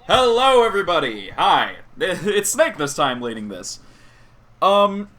Hello, everybody! Hi! It's Snake this time leading this. Um,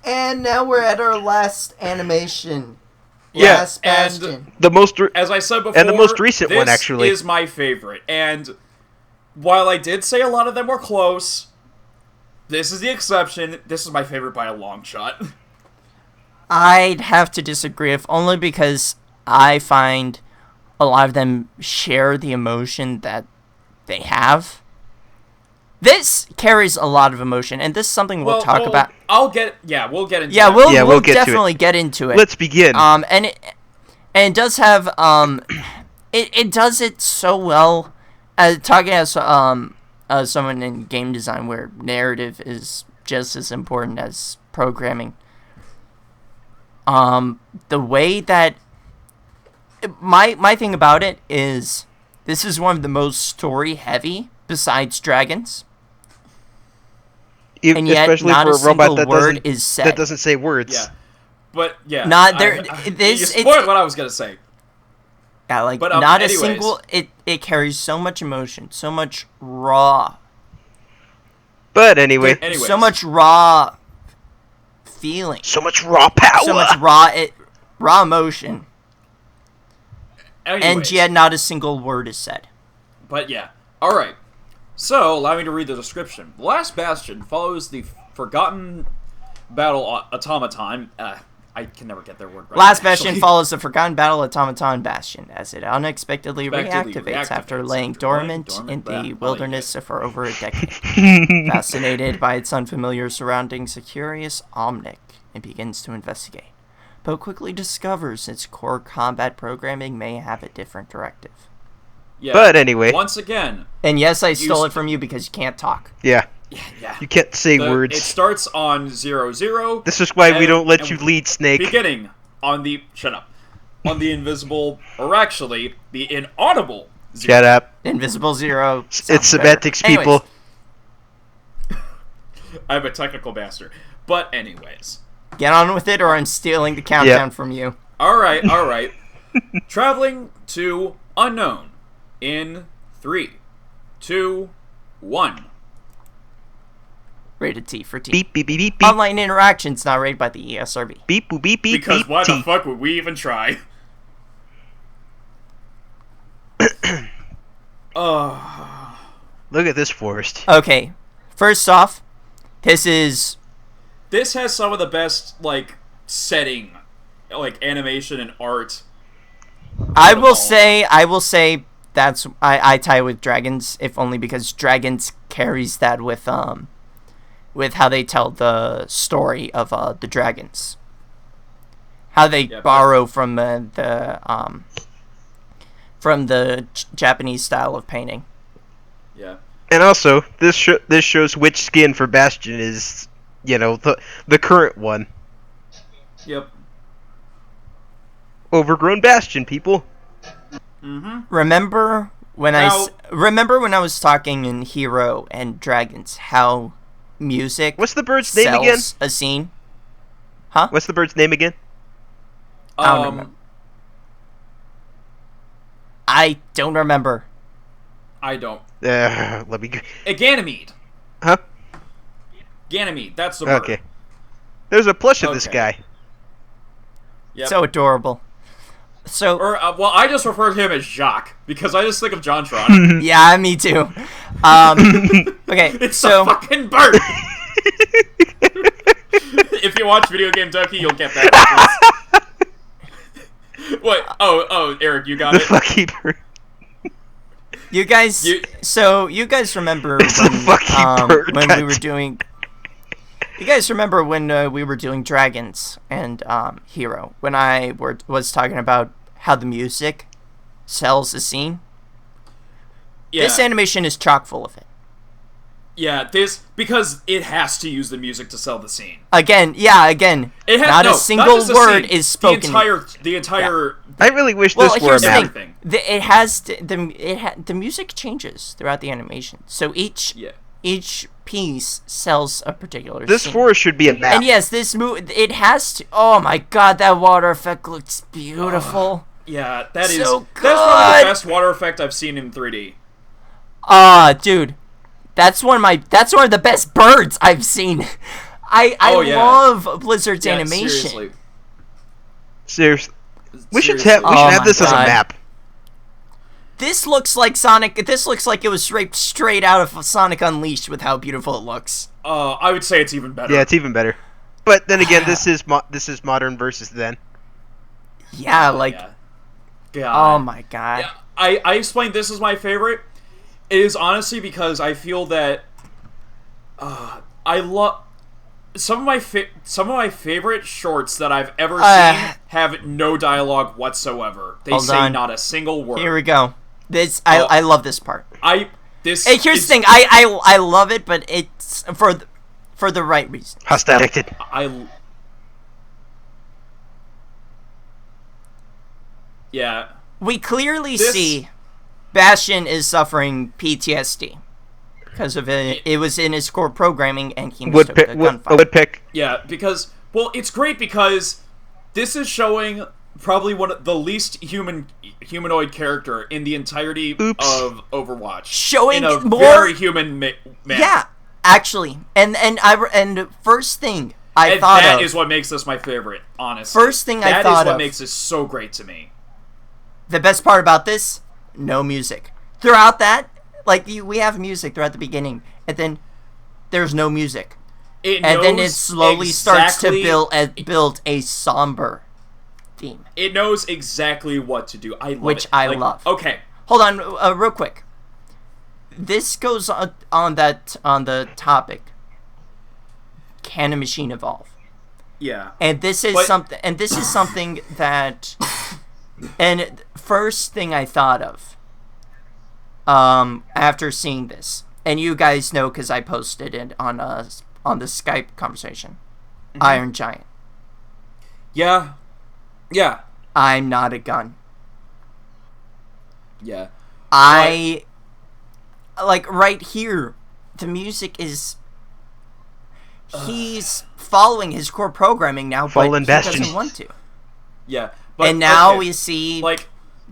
And now we're at our last animation. Yeah, Last Bastion. The most as I said before, and the most recent one, actually. This is my favorite. And while I did say a lot of them were close, this is the exception. This is my favorite by a long shot. I'd have to disagree, if only because I find a lot of them share the emotion that they have. This carries a lot of emotion, and this is something we'll talk about. We'll get into it. We'll get definitely get into it. Let's begin. And it does have it does it so well. Talking as someone in game design, where narrative is just as important as programming. The way that my thing about it is, this is one of the most story heavy besides Dragons. And yet, especially not for a a robot single word is said. that doesn't say words. Yeah, but yeah, Not there. You spoiled what I was gonna say. Yeah, like, But, not anyways. a single. It carries so much emotion, so much raw. But anyway, Anyways. So much raw feeling. so much raw power. So much raw emotion. Anyways. And yet, not a single word is said. But yeah. Alright. So, allow me to read the description. The Last Bastion follows the forgotten battle automaton. I can never get their word right. Last Bastion actually. follows the forgotten battle automaton Bastion as it unexpectedly Unexpectedly reactivates after reactivates laying after dormant laying in dormant the that wilderness for over a decade. Fascinated by its unfamiliar surroundings, a curious Omnic and begins to investigate, but quickly discovers its core combat programming may have a different directive. Yeah. But anyway. Once again. And yes, I stole it from you because you can't talk. Yeah. Yeah. You can't say It words. starts on 0-0. This is why we don't let and you lead, Snake. Beginning on the... Shut up. On the invisible, or actually, the inaudible 0. Shut up. Invisible Zero. It's semantics, people. I'm a technical bastard. But anyways. Get on with it, or I'm stealing the countdown from you. Alright. Traveling to unknown in 3, 2, 1. Rated T for T. Beep, beep, beep, beep, beep. Online interactions not rated by the ESRB. Beep, boop, beep, beep, Because beep, why T. the fuck would we even try? Look at this forest. Okay, first off, this This has some of the best, like, setting, like, animation and art. I will say that's I tie it with Dragons, if only because Dragons carries that with how they tell the story of the dragons, how they borrow from the Japanese style of painting. Yeah. And also, this shows which skin for Bastion is, the current one. Yep. Overgrown Bastion, people. Mm-hmm. Remember when I was talking in Hero and Dragons how music What's the bird's name again? sells a scene? Huh? What's the bird's name again? I don't remember. I don't. Let me. Ganymede. Huh? Ganymede. That's the bird. Okay. There's a plush of this Okay. guy. Yep. So adorable. So Well, I just refer to him as Jacques because I just think of JonTron. yeah, me too. Okay, It's so a fucking bird. If you watch Video Game Donkey, you'll get that reference. Wait. Oh, Eric, you got The it. fucking bird. you guys remember It's a fucking bird, when we God were doing. You guys remember when we were doing Dragons and Hero, when I was talking about how the music sells a scene? Yeah. This animation is chock full of it. Yeah, because it has to use the music to sell the scene. Again, It has, not a single just the word scene, is spoken. The entire. I really wish Well, this were a here's the map. thing. It has the music changes throughout the animation, so each piece sells a particular This scene. forest should be a map. And yes, it has to. Oh my god, that water effect looks beautiful. Yeah, that is So that's probably the good. best water effect I've seen in 3D. Dude, that's one of the best birds I've seen. I love Blizzard's animation. Seriously. We should Seriously. have this as a map. This looks like Sonic. This looks like it was raped straight out of Sonic Unleashed with how beautiful it looks. I would say it's even better. Yeah, it's even better. But then again, this is modern versus then. Yeah, God. Oh my god. Yeah, I explained this as my favorite. It is honestly because I feel that I love some of my favorite shorts that I've ever seen have no dialogue whatsoever. They say not a single word. Here we go. I love this part. Here's the thing. I love it, but it's for the right reason. Hostile. Yeah. We clearly see Bastion is suffering PTSD because of it. It was in his core programming, and he mistook a gunfight. Woodpick. Yeah, because it's great because this is showing probably one of the least humanoid character in the entirety of Overwatch. Showing in a more very human man. Yeah, actually, and first thing I thought that of is what makes this my favorite. Honestly, first thing I thought that is what of, makes this so great to me. The best part about this, no music throughout that. We have music throughout the beginning, and then there's no music, and then it slowly starts to build a somber theme. It knows exactly what to do. I love. Okay, hold on, real quick. This goes on the topic. Can a machine evolve? Yeah. And this is something. And this is something that. And first thing I thought of. After seeing this, and you guys know because I posted it on the Skype conversation. Mm-hmm. Iron Giant. Yeah. Yeah. I'm not a gun. Yeah. Right here, the music is. He's following his core programming now, but he doesn't want to. Yeah. And now we see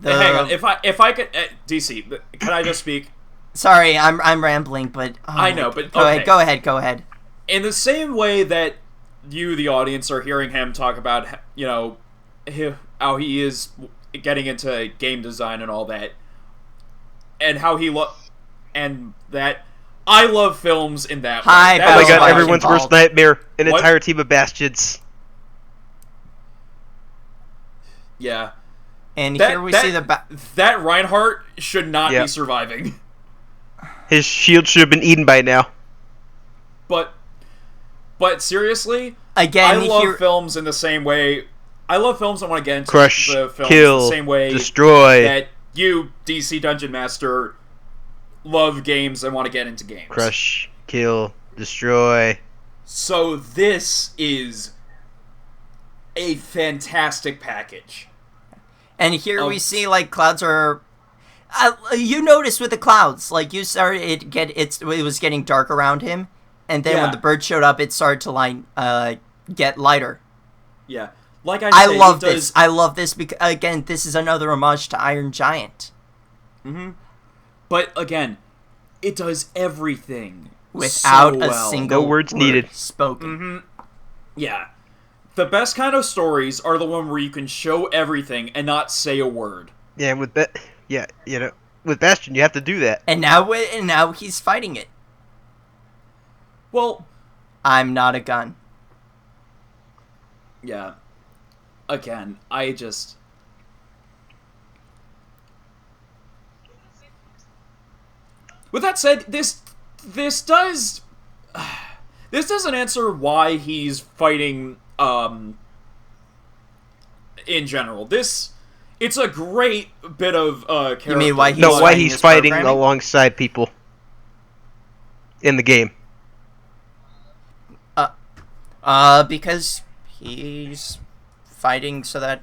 hang on, if I could, DC, can I just speak? Sorry, I'm rambling, but I know, but go ahead. In the same way that you, the audience, are hearing him talk about, how he is getting into game design and all that, and how and that I love films in that way. Oh my god, everyone's worst nightmare, an entire team of Bastions. Yeah. And here we see that Reinhardt should not be surviving. His shield should have been eaten by now. But seriously, again, I love films in the same way. I love films I want to get into Crush, the films kill, the same way destroy. That you, DC Dungeon Master, love games and want to get into games. Crush, kill, destroy. So this is a fantastic package. And here we see clouds are. You notice with the clouds, you started it was getting dark around him, and then when the bird showed up, it started to get lighter. Yeah, I love this. I love this because again, this is another homage to Iron Giant. Mm-hmm. But again, it does everything without a single word needed spoken. Mm-hmm. Yeah. The best kind of stories are the one where you can show everything and not say a word. Yeah, with Bastion, you have to do that. And now he's fighting it. Well, I'm not a gun. Yeah. Again, I just. With that said, this doesn't answer why he's fighting. In general, it's a great bit of character. You mean why he's fighting alongside people in the game? Because he's fighting so that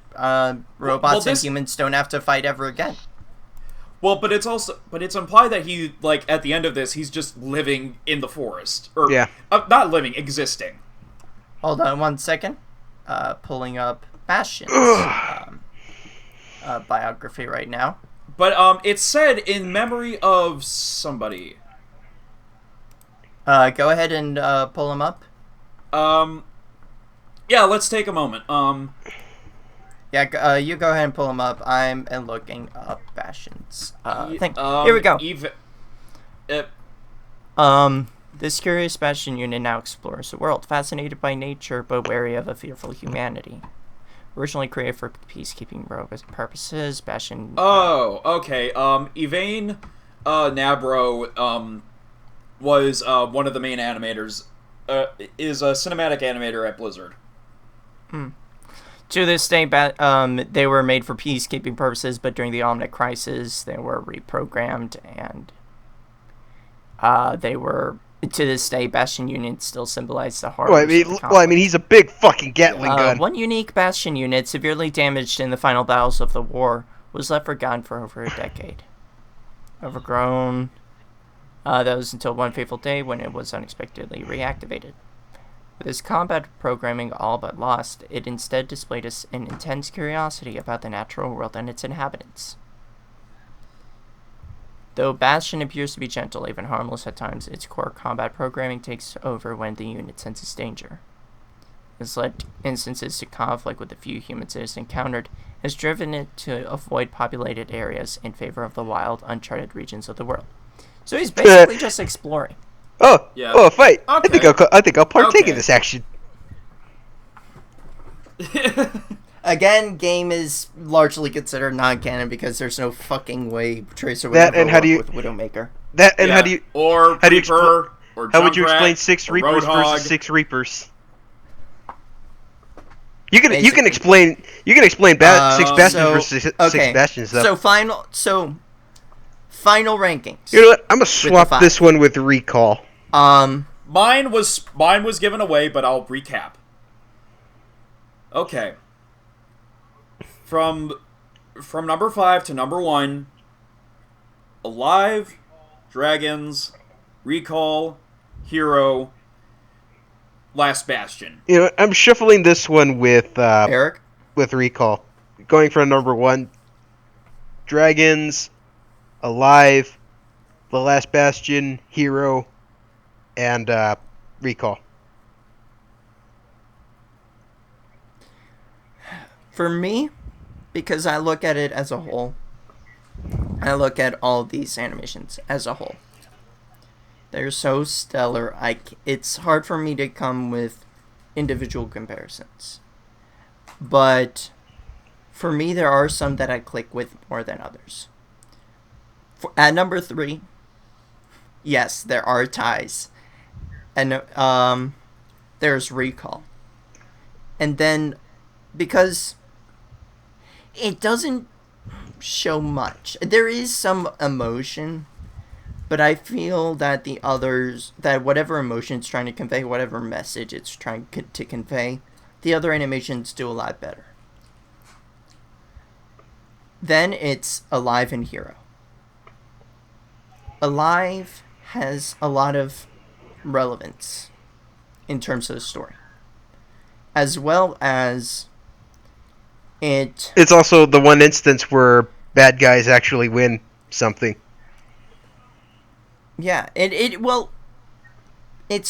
robots and humans don't have to fight ever again. Well, but it's implied that he at the end of this he's just living in the forest, or not living, existing. Hold on 1 second. Pulling up Bastion's biography right now. But it's said in memory of somebody. Go ahead and pull him up. Yeah, let's take a moment. Yeah, you go ahead and pull him up. I'm looking up Bastion's thing. Here we go. This curious Bastion unit now explores the world, fascinated by nature but wary of a fearful humanity. Originally created for peacekeeping purposes, Bastion... Oh, okay. Yvain Nabro was one of the main animators. Is a cinematic animator at Blizzard. To this day, they were made for peacekeeping purposes, but during the Omnic Crisis, they were reprogrammed, and they were... To this day, Bastion units still symbolize the horrors of the conflict. Well, I mean, he's a big fucking Gatling gun. One unique Bastion unit, severely damaged in the final battles of the war, was left forgotten for over a decade. Overgrown. That was until one fateful day when it was unexpectedly reactivated. With its combat programming all but lost, it instead displayed an intense curiosity about the natural world and its inhabitants. Though Bastion appears to be gentle, even harmless at times, its core combat programming takes over when the unit senses danger. It's led instances to conflict with the few humans it has encountered, has driven it to avoid populated areas in favor of the wild, uncharted regions of the world. So he's basically just exploring. Oh, yeah. Oh, a fight! Okay. I think I'll partake in this action. Again, game is largely considered non-canon because there's no fucking way Tracer would That ever and how do you with Widowmaker. That and how do you or how do you Reaper or how would you Junkrat, explain 6 or Reapers Roadhog. versus 6 Reapers? You can explain 6 Bastions versus 6 Bastions though. So final rankings. You know what? I'm gonna swap this one with Recall. Mine was given away, but I'll recap. Okay. From number 5 to number 1, Alive, Dragons, Recall, Hero, Last Bastion. You know, I'm shuffling this one with Eric, with Recall, going for number 1, Dragons, Alive, The Last Bastion, Hero, and Recall. for me, because I look at it as a whole, I look at all these animations as a whole. They're so stellar, it's hard for me to come with individual comparisons. But for me, there are some that I click with more than others. At number 3, yes, there are ties. And there's Recall. And then, because it doesn't show much. There is some emotion, but I feel that that whatever emotion it's trying to convey, whatever message it's trying to convey, the other animations do a lot better. Then it's Alive and Hero. Alive has a lot of relevance in terms of the story, as well as it's also the one instance where bad guys actually win something. Yeah, it's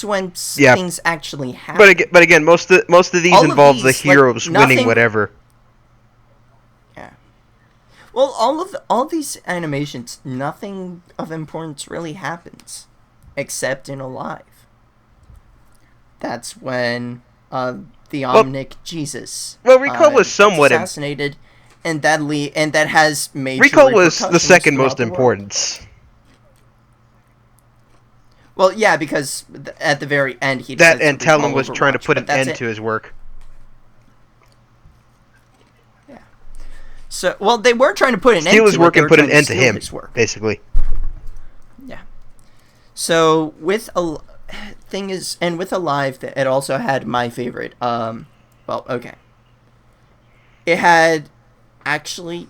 when things actually happen. But again, most of these involve the heroes winning whatever. Yeah. Well, all these animations, nothing of importance really happens, except in Alive. That's when the Omnic Jesus. Well, Recall was somewhat assassinated, and that has major Recall was the second most important. importance. Well, yeah, because at the very end he that and Talon was trying to put an end to his work. Yeah. So, well, they were trying to put an end to his work and put an end to him, basically. Yeah. So with with Alive, it also had my favorite. Well, okay. It had actually,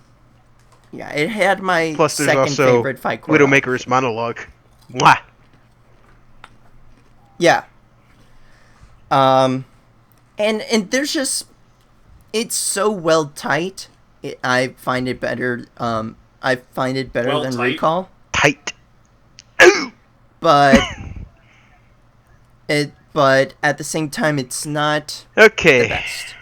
yeah, it had my second favorite fight. Widowmaker's monologue. Mwah. Yeah. And there's just, it's so well tight. I find it better. I find it better than tight. Recall. Tight. But at the same time, it's not Okay. the best.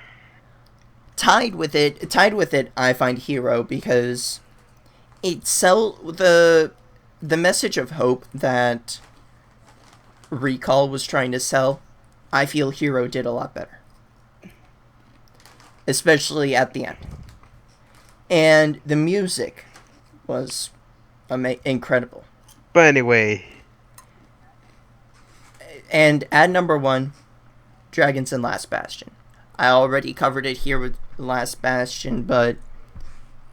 Tied with it, I find Hero, because it the message of hope that Recall was trying to sell. I feel Hero did a lot better, especially at the end. And the music was incredible. But anyway. And at number 1, Dragons and Last Bastion. I already covered it here with Last Bastion, but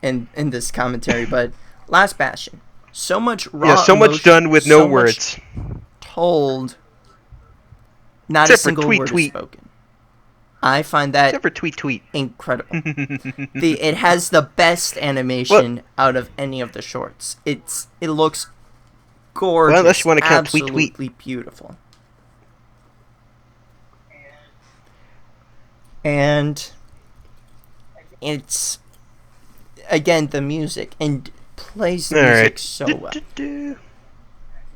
in this commentary, but Last Bastion. So much raw so emotion, much done with no words. Told. Not Except a single for tweet, word tweet. is spoken. I find that Except for tweet. incredible. It has the best animation out of any of the shorts. It looks gorgeous. Well, unless you want to count tweet. Absolutely beautiful. And it's again the music, and plays the music so well.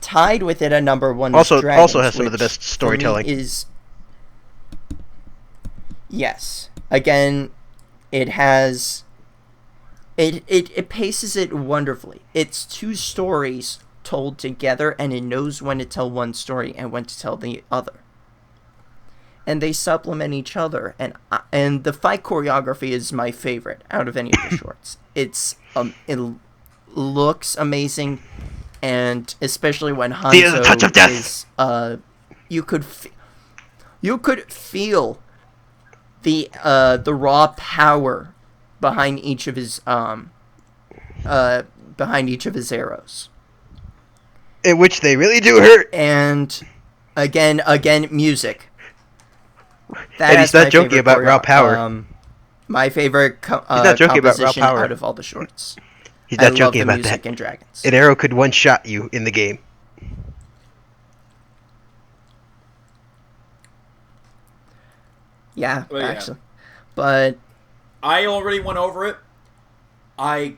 Tied with it at number 1 is Dragons, also has some of the best storytelling. Yes. Again, it has it paces it wonderfully. It's 2 stories told together, and it knows when to tell one story and when to tell the other. And they supplement each other, and the fight choreography is my favorite out of any of the shorts. It looks amazing, and especially when Hanzo is you could feel the raw power behind each of his arrows. In which they really do hurt. And again, music. And he's not joking about raw power. My favorite he's not joking about raw composition power. out of all the shorts. He's not joking I love the about music that. in Dragons. An arrow could one-shot you in the game. Yeah, Well, yeah. actually. But I already went over it. I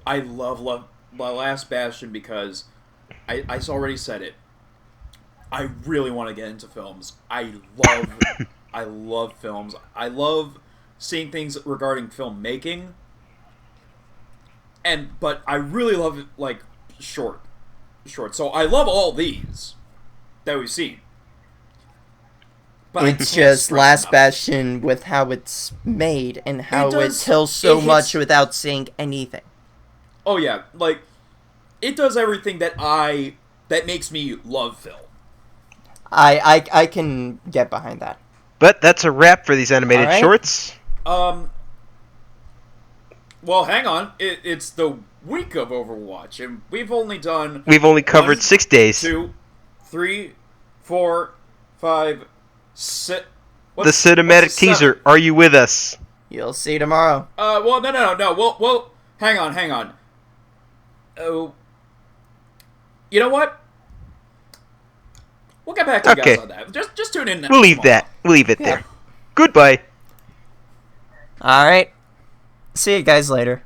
love The Last Bastion because I already said it. I really want to get into films. I love films. I love seeing things regarding filmmaking. But I really love it, like short. So I love all these that we've seen. But it's just Last Bastion with how it's made and how it tells so much without saying anything. Oh yeah, like it does everything that makes me love film. I can get behind that. But that's a wrap for these animated shorts. Well, hang on. It's the week of Overwatch, and we've only covered 6 days. 2, 3, 4, 5, 6. The cinematic teaser. Are you with us? You'll see tomorrow. Well, no. Well, hang on. Oh, you know what? We'll get back to you guys on that. Just tune in. We'll leave that. We'll leave it there. Goodbye. All right. See you guys later.